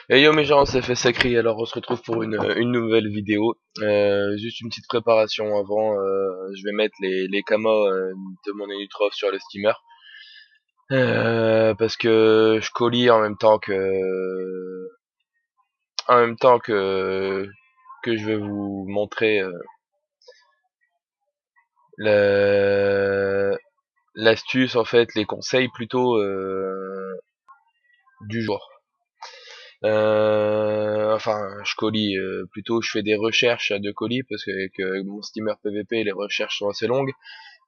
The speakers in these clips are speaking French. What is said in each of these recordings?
Et yo mes gens, c'est fait sacré, alors on se retrouve pour une nouvelle vidéo. Juste une petite préparation avant, je vais mettre les kamas de mon Elytra sur le steamer. Parce que je collie en même temps que je vais vous montrer la- l'astuce, en fait, les conseils plutôt du jour. Enfin, je colis, plutôt je fais des recherches de colis parce que avec mon steamer PVP, les recherches sont assez longues.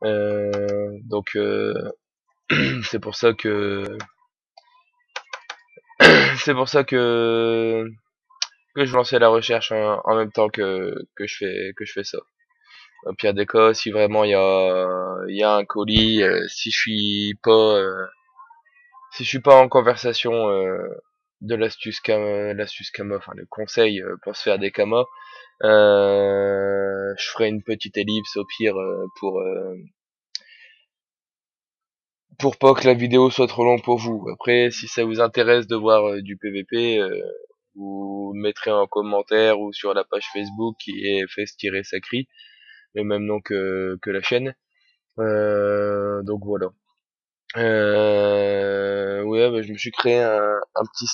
Donc c'est pour ça que c'est pour ça que je lançais la recherche en même temps que je fais ça. Au pire des cas, si vraiment il y a un colis, si je suis pas en conversation de l'astuce cama, enfin le conseil pour se faire des camas. Je ferai une petite ellipse au pire pour pas que la vidéo soit trop longue pour vous. Après, si ça vous intéresse de voir du PVP, vous le mettrez en commentaire ou sur la page Facebook qui est Fest-Sacri, le même nom que la chaîne. Donc voilà. Ouais, bah, je me suis créé un petit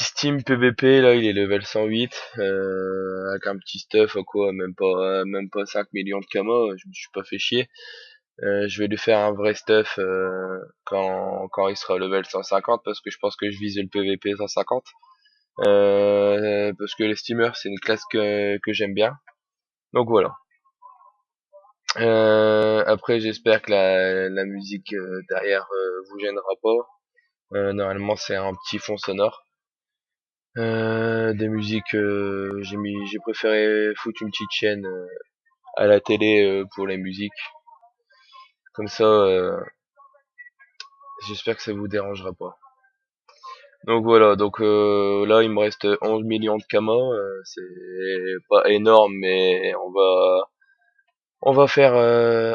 Steam PVP, là, il est level 108, avec un petit stuff, quoi, même pas 5 millions de kamas, je me suis pas fait chier. Je vais lui faire un vrai stuff, quand il sera level 150, parce que je pense que je vise le PVP 150. Parce que les steamers, c'est une classe que j'aime bien. Donc voilà. Après, j'espère que la musique derrière vous gênera pas. Normalement, c'est un petit fond sonore. Des musiques, j'ai préféré foutre une petite chaîne à la télé pour les musiques. Comme ça, j'espère que ça vous dérangera pas. Donc voilà, donc là il me reste 11 millions de kamas, c'est pas énorme, mais on va faire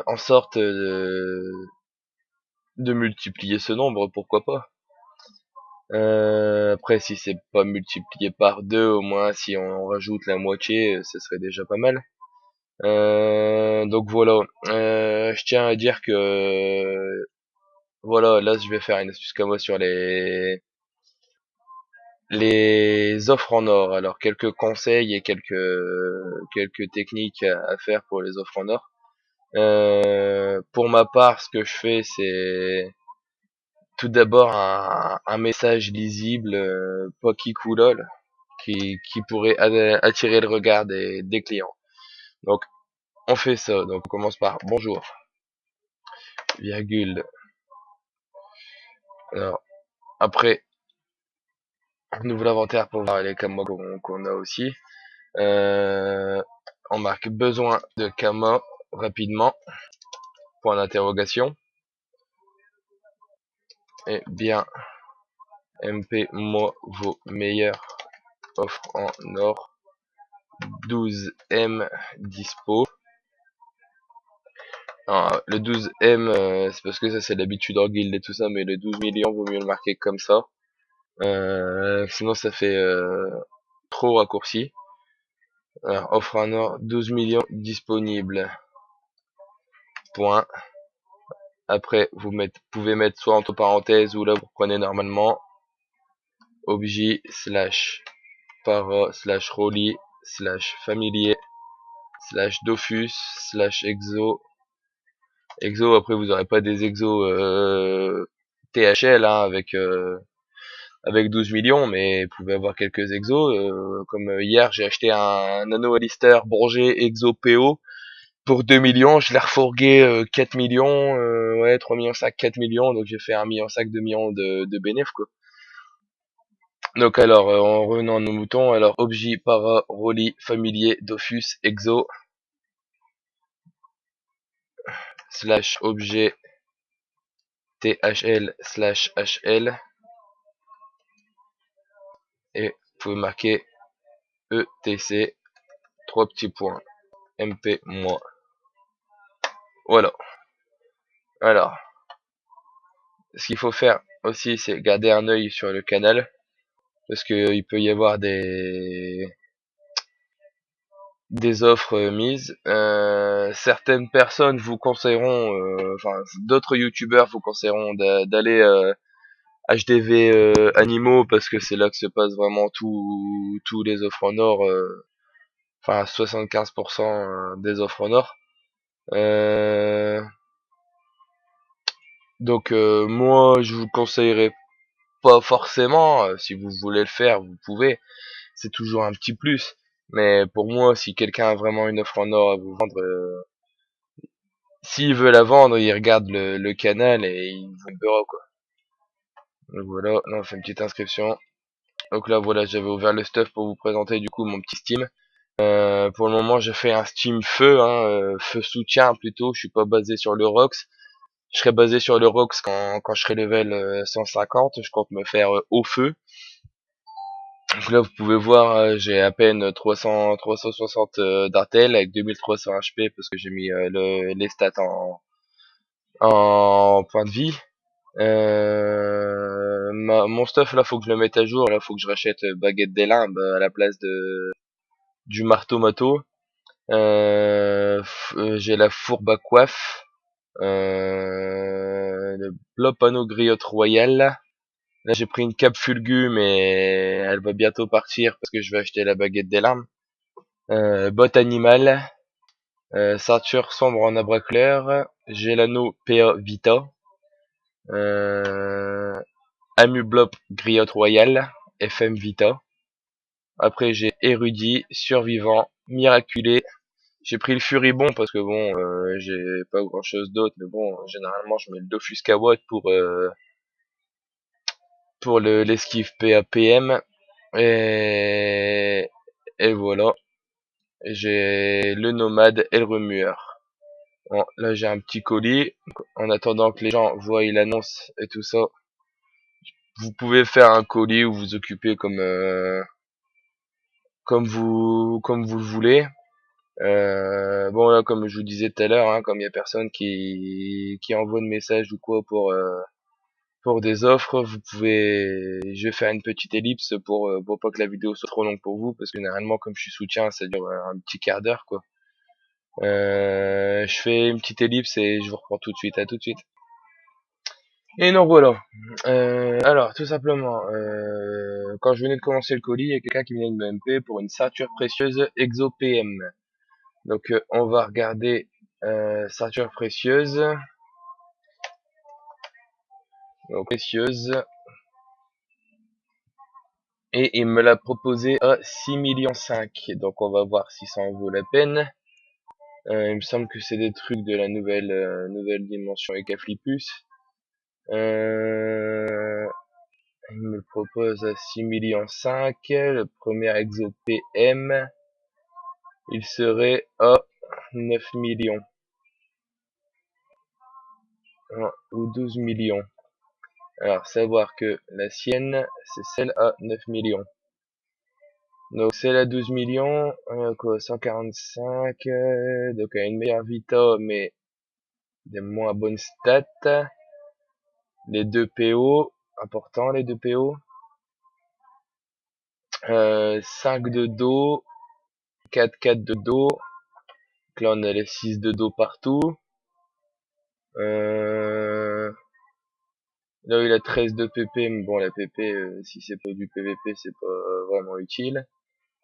en sorte de multiplier ce nombre, pourquoi pas. Après, si c'est pas multiplié par deux, au moins si on rajoute la moitié, ce serait déjà pas mal. Donc voilà. Je tiens à dire que voilà, là je vais faire une astuce comme moi sur les offres en or. Alors quelques conseils et quelques techniques à faire pour les offres en or. Pour ma part, ce que je fais, c'est tout d'abord un message lisible, pas qui coulole, qui pourrait attirer le regard des clients. Donc on fait ça. Donc on commence par bonjour, virgule. Alors après, on ouvre l'inventaire pour voir les kamas qu'on a aussi. Euh, on marque besoin de kamas rapidement, point d'interrogation. Et bien, MP, moi, vos meilleures offres en or. 12M dispo. Alors, le 12M, c'est parce que ça c'est l'habitude en guild et tout ça, mais le 12 millions vaut mieux le marquer comme ça. Sinon ça fait trop raccourci. Alors, offre en or, 12 millions disponibles. Point. Après, pouvez mettre soit entre parenthèses ou là vous prenez normalement objet slash para slash rolly slash familier slash dofus slash exo. Après vous aurez pas des exos THL hein, avec 12 millions, mais vous pouvez avoir quelques exos. Comme hier j'ai acheté un Nano Alistair Bourget exo PO pour 2 millions, je l'ai refourgué 4 millions, ouais 3 millions 5, 4 millions, donc j'ai fait 1 million 5, 2 millions de bénéf quoi. Donc alors, en revenant à nos moutons, alors objet, para, rolly, familier, dofus, exo, slash objet, thl, slash hl, et vous pouvez marquer etc, 3 petits points, mp, moi. Voilà. Alors, ce qu'il faut faire aussi, c'est garder un œil sur le canal, parce que il peut y avoir des offres mises. Certaines personnes vous conseilleront, enfin d'autres youtubeurs vous conseilleront d'aller HDV animaux, parce que c'est là que se passe vraiment tous les offres en or, enfin 75% des offres en or. Euh, donc moi je vous conseillerais pas forcément. Si vous voulez le faire, vous pouvez, c'est toujours un petit plus. Mais pour moi, si quelqu'un a vraiment une offre en or à vous vendre, s'il veut la vendre, il regarde le canal et il vous le verra, quoi. Donc voilà, là on fait une petite inscription. Donc là voilà, j'avais ouvert le stuff pour vous présenter du coup mon petit Steam. Pour le moment j'ai fait un Steam feu, feu soutien plutôt, je suis pas basé sur le Rox. Je serai basé sur le Rox quand je serai level 150, je compte me faire au feu. Donc là vous pouvez voir, j'ai à peine 360 d'artel avec 2300 HP parce que j'ai mis les stats en point de vie. Mon stuff là faut que je le mette à jour, là faut que je rachète baguette des limbes à la place du marteau mato. J'ai la fourbe à coiffe, le bloc panneau griotte royale. Là j'ai pris une cape fulgu mais elle va bientôt partir parce que je vais acheter la baguette des larmes. Botte animale, ceinture sombre en abra clair, j'ai l'anneau PA Vita, euh, Amublop griotte royale, FM Vita. Après j'ai érudit, survivant, miraculé. J'ai pris le furibond parce que bon, j'ai pas grand chose d'autre, mais bon, généralement je mets le Dofus Kawat pour l'esquive PAPM. Et, et voilà, j'ai le nomade et le remueur. Bon, là j'ai un petit colis. En attendant que les gens voient l'annonce et tout ça, vous pouvez faire un colis ou vous occuper comme vous le voulez. Bon là comme je vous disais tout à l'heure, comme il y a personne qui envoie de message ou quoi pour des offres, je vais faire une petite ellipse pour pas que la vidéo soit trop longue pour vous, parce que généralement comme je suis soutien, ça dure un petit quart d'heure quoi. Je fais une petite ellipse et je vous reprends tout de suite, à tout de suite. Et donc voilà. Alors tout simplement, quand je venais de commencer le colis, il y a quelqu'un qui venait de me MP pour une ceinture précieuse Exo PM. Donc on va regarder ceinture précieuse. Donc précieuse. Et il me l'a proposé à 6,5 millions. Donc on va voir si ça en vaut la peine. Il me semble que c'est des trucs de la nouvelle dimension Ecaflipus. Il me le propose à 6,5 millions. Le premier Exo PM, il serait à 9 millions. Ou 12 millions. Alors savoir que la sienne, c'est celle à 9 millions. Donc celle à 12 millions, quoi, 145, donc elle a une meilleure Vita mais des moins bonnes stats. Les deux PO, important les deux PO. 5 de dos, 4 de dos. Donc là on a les 6 de dos partout. Là il a 13 de PP, mais bon la PP, si c'est pas du PVP, c'est pas vraiment utile.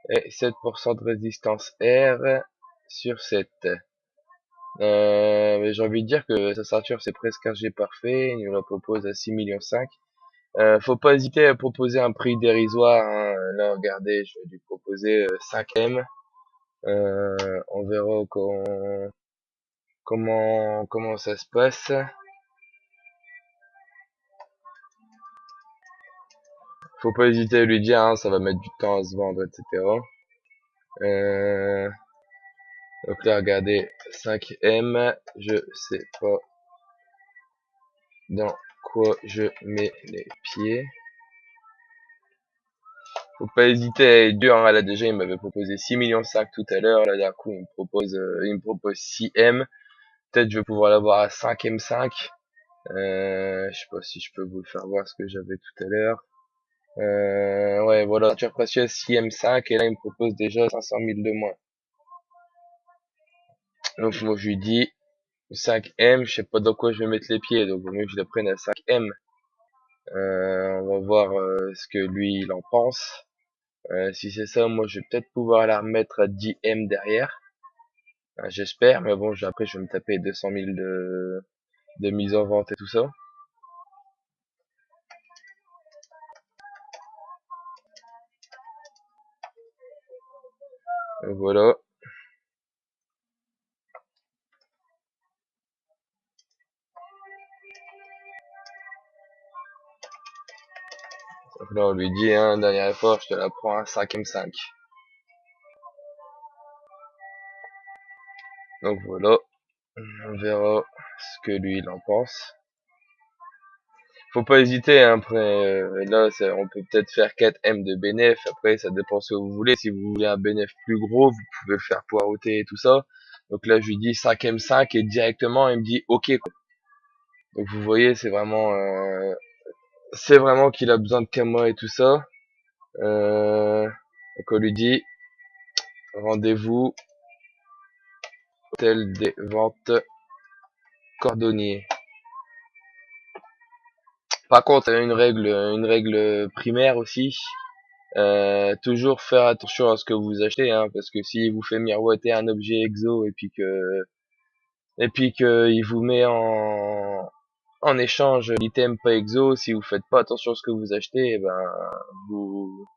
Et 7% de résistance R sur 7. Mais j'ai envie de dire que sa ceinture c'est presque un G parfait, il nous la propose à 6,5 millions. Faut pas hésiter à proposer un prix dérisoire, Là regardez, je vais lui proposer 5M. On verra comment ça se passe. Faut pas hésiter à lui dire, ça va mettre du temps à se vendre, etc. Donc là regardez, 5M, je sais pas dans quoi je mets les pieds. Faut pas hésiter à être dur, là déjà il m'avait proposé 6,5 millions tout à l'heure, là d'un coup il me propose 6M. Peut-être je vais pouvoir l'avoir à 5M5. Je sais pas si je peux vous le faire voir ce que j'avais tout à l'heure. Ouais, voilà, ceinture précieuse 6M5 et là il me propose déjà 500 000 de moins. Donc moi je lui dis 5M, je sais pas dans quoi je vais mettre les pieds, donc vaut mieux que je le prenne à 5M. On va voir ce que lui il en pense. Si c'est ça, moi je vais peut-être pouvoir la remettre à 10M derrière. J'espère, mais bon, après je vais me taper 200 000 de mise en vente et tout ça. Donc voilà. Donc là on lui dit, hein, dernier effort, je te la prends à 5M5. Donc voilà. On verra ce que lui il en pense. Faut pas hésiter, hein, après, là, on peut peut-être faire 4M de bénéf, après, ça dépend ce que vous voulez. Si vous voulez un bénéf plus gros, vous pouvez le faire poireauter et tout ça. Donc là, je lui dis 5M5 et directement, il me dit OK, quoi. Donc vous voyez, c'est vraiment qu'il a besoin de Kama et tout ça. Donc on lui dit, rendez-vous, hôtel des ventes cordonnier. Par contre, une règle primaire aussi. Toujours faire attention à ce que vous achetez, hein, parce que s'il vous fait miroiter un objet exo et puis que il vous met en échange l'item pas exo, si vous faites pas attention à ce que vous achetez, eh ben vous,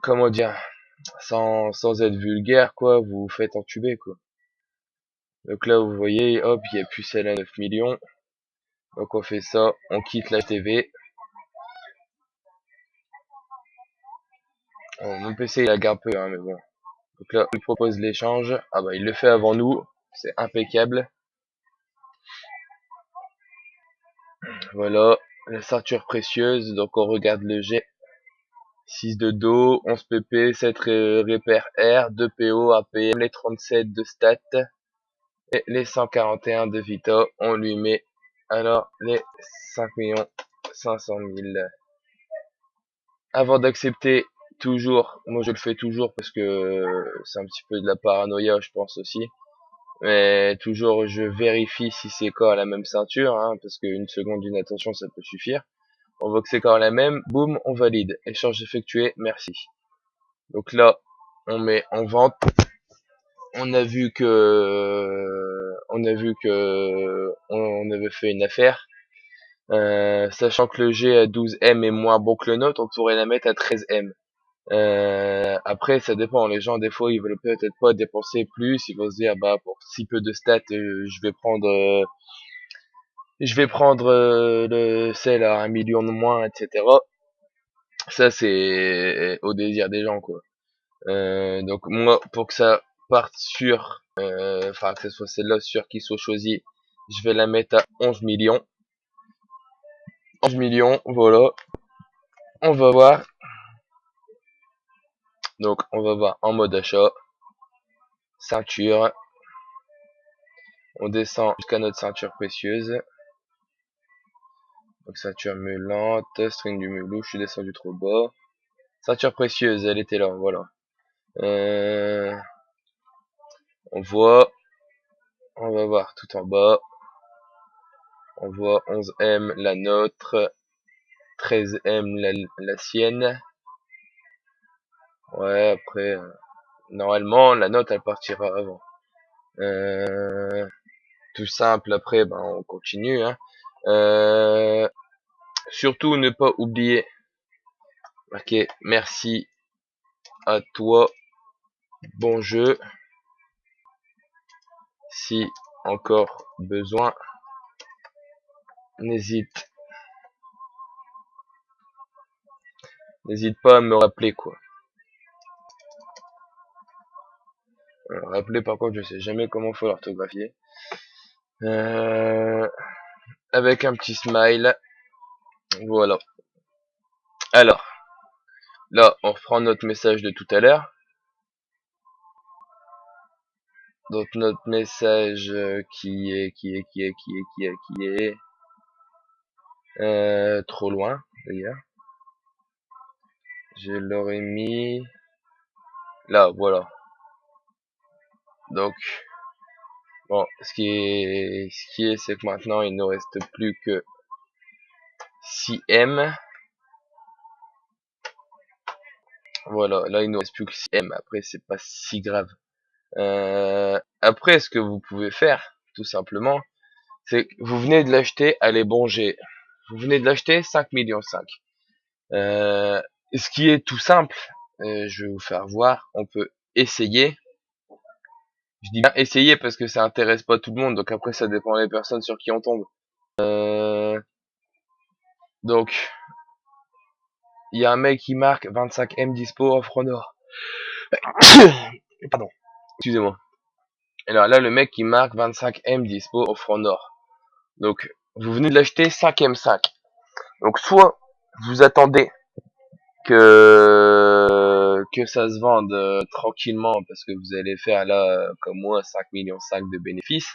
comment dire, sans être vulgaire quoi, vous vous faites entuber quoi. Donc là vous voyez, hop, il y a plus celle à 9 millions. Donc on fait ça, on quitte la TV. Bon, mon PC il lag un peu, hein, mais bon. Donc là, on lui propose l'échange. Ah bah il le fait avant nous, c'est impeccable. Voilà, la ceinture précieuse, donc on regarde le jet. 6 de dos, 11 pp, 7 repères R, 2 PO, APM, les 37 de stat et les 141 de vita. On lui met alors les 5 500 000. Avant d'accepter, toujours, moi je le fais toujours parce que c'est un petit peu de la paranoïa je pense aussi. Mais toujours je vérifie si c'est quoi la même ceinture, hein, parce qu'une seconde d'inattention ça peut suffire. On voit que c'est quand la même, boum, on valide. Échange effectué, merci. Donc là, on met en vente. On avait fait une affaire. Sachant que le G à 12M est moins bon que le nôtre, on pourrait la mettre à 13M. Après, ça dépend. Les gens, des fois, ils veulent peut-être pas dépenser plus. Ils vont se dire, bah, pour si peu de stats, je vais prendre le sel à 1 million de moins, etc. Ça, c'est au désir des gens, quoi. Donc moi, pour que ça parte sur, enfin que ce soit celle-là sur qui soit choisie, je vais la mettre à 11 millions. 11 millions, voilà. On va voir. Donc on va voir en mode achat. Ceinture. On descend jusqu'à notre ceinture précieuse. Donc ceinture meulante, string du meulou, je suis descendu trop bas. Ceinture précieuse, elle était là, voilà. Euh, on voit, on va voir tout en bas. On voit 11M la nôtre, 13M la sienne. Ouais, après, normalement, la note, elle partira avant. Euh, Tout simple, après, ben, on continue. Hein. Surtout, ne pas oublier, marquer merci à toi, bon jeu. Si encore besoin, n'hésite pas à me rappeler, quoi. Rappeler, par contre, je sais jamais comment faut l'orthographier. Euh, Avec un petit smile. Voilà. Alors, là, on reprend notre message de tout à l'heure. Donc notre message qui est trop loin d'ailleurs. Je l'aurais mis là, voilà. Donc bon, c'est que maintenant il ne reste plus que 6 M. Voilà, là il nous reste plus que 6 M. Après c'est pas si grave. Après ce que vous pouvez faire, tout simplement, c'est que vous venez de l'acheter, allez bon vous venez de l'acheter 5 millions 5. Ce qui est tout simple, je vais vous faire voir, on peut essayer. Je dis bien essayer parce que ça intéresse pas tout le monde, donc après ça dépend des personnes sur qui on tombe. Donc il y a un mec qui marque 25 M dispo offre Honor. Pardon, excusez-moi. Alors là le mec qui marque 25 M dispo offre Honor. Donc vous venez de l'acheter 5 M5. Donc soit vous attendez que ça se vende tranquillement parce que vous allez faire là comme moi 5 millions 5 de bénéfices,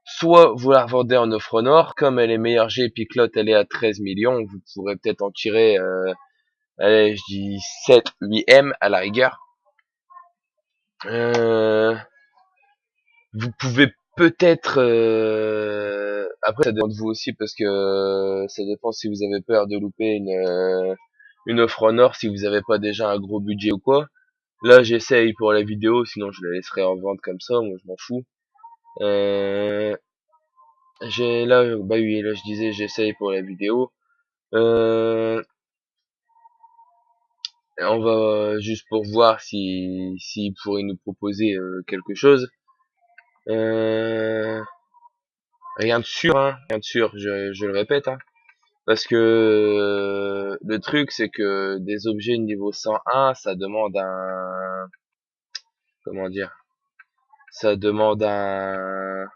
soit vous la revendez en offre Honor, comme elle est meilleure G puis que l'autre elle est à 13 millions, vous pourrez peut-être en tirer allez je dis 7 8 M à la rigueur. Vous pouvez peut-être après ça dépend de vous aussi parce que ça dépend si vous avez peur de louper une offre Honor, si vous avez pas déjà un gros budget ou quoi. Là, j'essaye pour la vidéo, sinon je la laisserai en vente comme ça, moi je m'en fous. J'ai là, bah oui, là je disais j'essaye pour la vidéo. On va juste pour voir s'il pourrait nous proposer quelque chose. Euh, Rien de sûr, hein, rien de sûr, je le répète, hein. Parce que le truc c'est que des objets niveau 101, ça demande comment dire, ça demande un,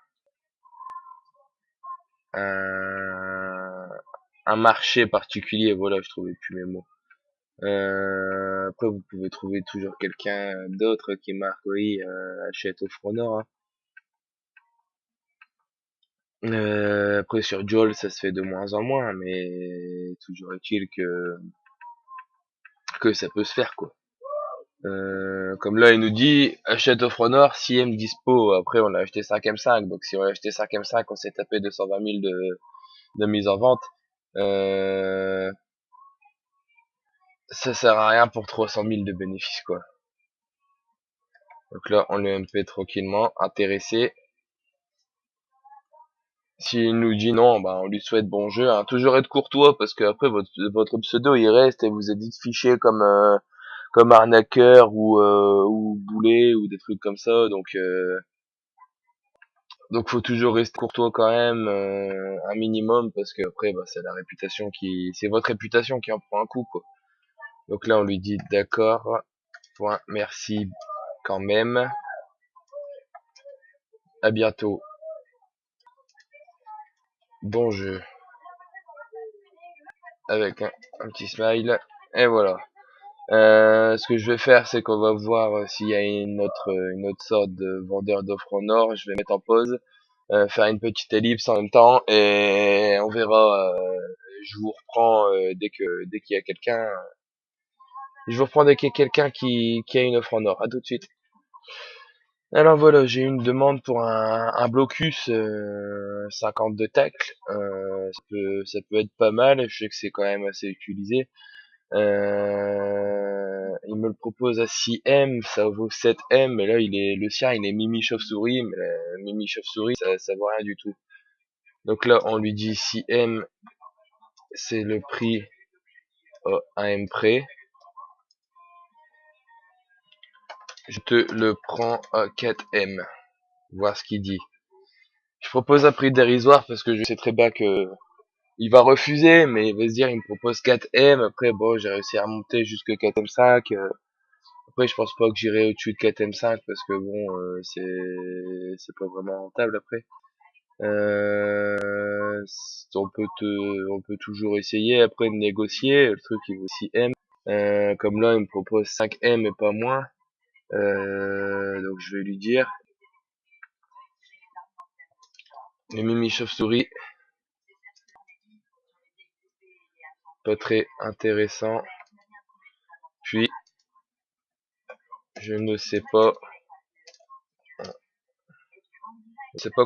un marché particulier, voilà, je trouvais plus mes mots. Après, vous pouvez trouver toujours quelqu'un d'autre qui marque, oui, achète au front nord. Hein. Après, sur Joel, ça se fait de moins en moins, mais toujours est-il que ça peut se faire, quoi. Comme là, il nous dit, achète au front nord, 6M dispo. Après, on a acheté 5M5, donc si on a acheté 5M5, on s'est tapé 220 000 de mise en vente. Euh, Ça sert à rien pour 300 000 de bénéfices, quoi. Donc là, on le MP tranquillement, intéressé. S'il nous dit non, bah on lui souhaite bon jeu. Hein. Toujours être courtois parce que après votre pseudo il reste et vous êtes dit fiché comme arnaqueur ou boulet ou des trucs comme ça. Donc faut toujours rester courtois quand même un minimum parce que après bah c'est votre réputation qui en prend un coup quoi. Donc là on lui dit d'accord. Point, merci quand même. À bientôt. Bon jeu. Avec un petit smile. Et voilà. Ce que je vais faire, c'est qu'on va voir s'il y a une autre sorte de vendeur d'offres en or. Je vais mettre en pause, faire une petite ellipse en même temps, et on verra. Je vous reprends dès qu'il y a quelqu'un. Je vous reprends dès qu'il y a quelqu'un qui a une offre en or. À tout de suite. Alors voilà, j'ai une demande pour un blocus 52 tacles. Ça peut être pas mal. Je sais que c'est quand même assez utilisé. Il me le propose à 6M, ça vaut 7M, mais là le sien il est Mimi Chauve-souris, mais Mimi Chauve-souris ça vaut rien du tout. Donc là on lui dit 6M, c'est le prix à 1M près. Je te le prends à 4M, voir ce qu'il dit. Je propose un prix dérisoire parce que je sais très bien que il va refuser, mais il va se dire il me propose 4M, après bon j'ai réussi à remonter jusque 4M5. Après, je pense pas que j'irai au-dessus de 4M5 parce que bon, c'est pas vraiment rentable après. On peut toujours essayer après de négocier. Le truc il vaut 6M. Comme là, il me propose 5M et pas moins. Donc je vais lui dire. Les Mimi chauve-souris, pas très intéressant. Puis, je ne sais pas,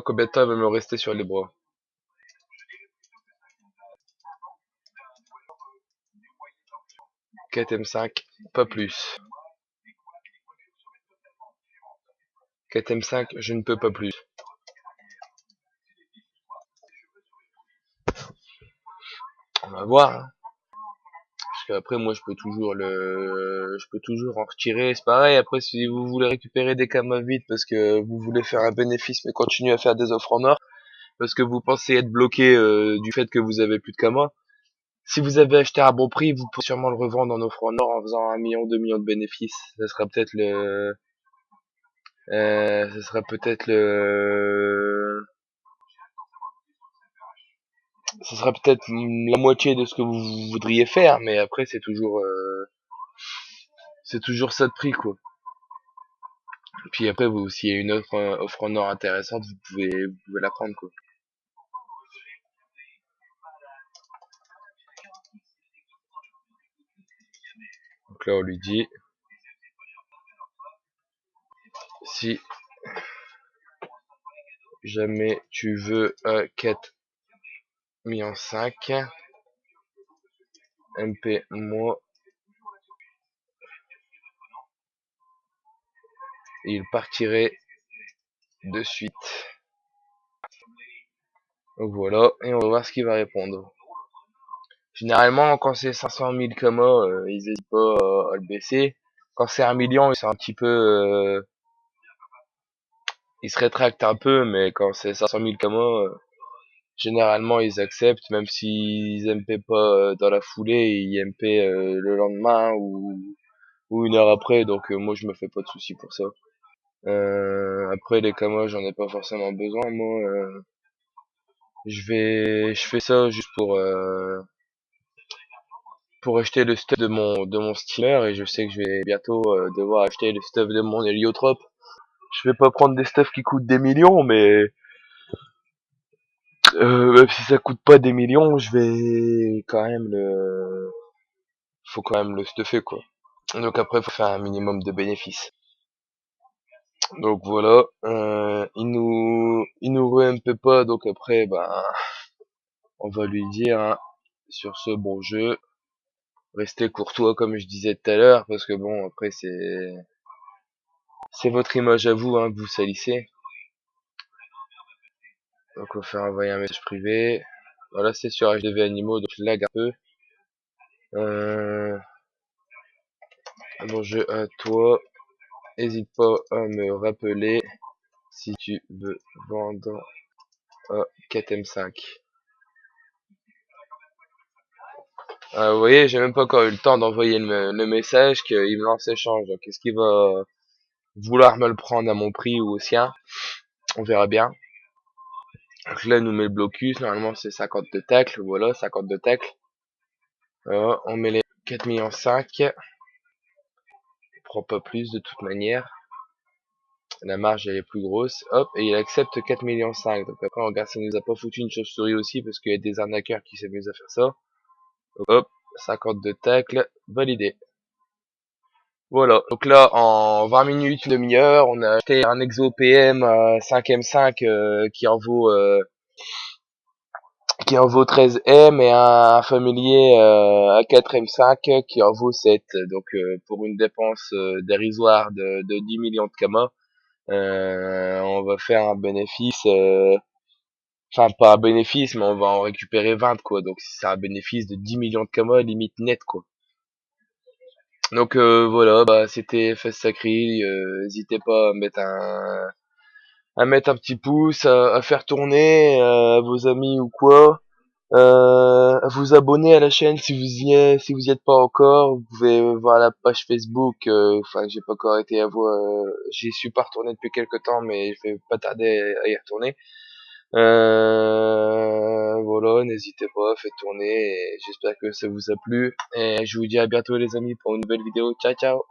combien de temps il va me rester sur les bras. KTM5, pas plus. KTM5, je ne peux pas plus. On va voir, hein. Parce qu'après, moi, je peux toujours en retirer. C'est pareil. Après, si vous voulez récupérer des camas vite parce que vous voulez faire un bénéfice, mais continuer à faire des offres en or, parce que vous pensez être bloqué du fait que vous avez plus de camas. Si vous avez acheté à bon prix, vous pouvez sûrement le revendre en offre en or en faisant 1 million, 2 millions de bénéfices. Ce sera peut-être la moitié de ce que vous voudriez faire, mais après c'est toujours ça de prix quoi. Puis après, s'il y a une offre en or intéressante, vous pouvez la prendre quoi. Donc là, on lui dit, si jamais tu veux un 4 millions 5, MP moi, il partirait de suite. Donc voilà, et on va voir ce qu'il va répondre. Généralement, quand c'est 500 000 commas, ils hésitent pas à le baisser. Quand c'est 1 million, ils sont un petit peu, ils se rétractent un peu, mais quand c'est 500 000 commas, généralement ils acceptent, même s'ils MP pas dans la foulée, ils MP le lendemain ou une heure après. Donc moi, je me fais pas de soucis pour ça. Après les commas, j'en ai pas forcément besoin. Moi, je fais ça juste pour acheter le stuff de mon steamer, et je sais que je vais bientôt devoir acheter le stuff de mon héliotrope. Je vais pas prendre des stuffs qui coûtent des millions, mais même si ça coûte pas des millions, je vais quand même faut quand même le stuffer quoi. Donc après, faut faire un minimum de bénéfices. Donc voilà, il nous re-MP pas, donc après, ben, on va lui dire, hein, sur ce bon jeu, restez courtois comme je disais tout à l'heure, parce que bon, après c'est votre image à vous, hein, que vous salissez. Donc on va faire envoyer un message privé. Voilà, c'est sur HDV Animaux, donc je lag un peu. Bon jeu à toi. N'hésite pas à me rappeler si tu veux vendre un KTM5. Vous voyez, j'ai même pas encore eu le temps d'envoyer le message qu'il me lance échange. Donc est-ce qu'il va vouloir me le prendre à mon prix ou au sien? On verra bien. Donc là, il nous met le blocus. Normalement, c'est 50 de tacle. Voilà, 50 de tacle. Voilà, on met les 4 millions 5. On prend pas plus de toute manière. La marge elle est plus grosse. Hop, et il accepte 4 millions 5. Donc après, on regarde si nous a pas foutu une chauve-souris aussi, parce qu'il y a des arnaqueurs qui s'amusent à faire ça. Donc, hop, 50 de tacle, validé. Voilà, donc là en 20 minutes, une demi-heure, on a acheté un Exo PM 5M5 qui en vaut 13M, et un familier à 4M5 qui en vaut 7. Donc pour une dépense dérisoire de 10 millions de kamas, on va faire un bénéfice, enfin pas un bénéfice, mais on va en récupérer 20 quoi. Donc c'est un bénéfice de 10 millions de kamas limite net quoi. Donc voilà, bah c'était Fest Sacré. N'hésitez pas à mettre un petit pouce, à faire tourner à vos amis ou quoi, à vous abonner à la chaîne si vous y êtes pas encore. Vous pouvez voir la page Facebook. Enfin, j'ai pas encore été à voir, j'y suis pas retourné depuis quelques temps, mais je vais pas tarder à y retourner. Voilà, n'hésitez pas, faites tourner, et j'espère que ça vous a plu. Et je vous dis à bientôt les amis pour une nouvelle vidéo. Ciao ciao.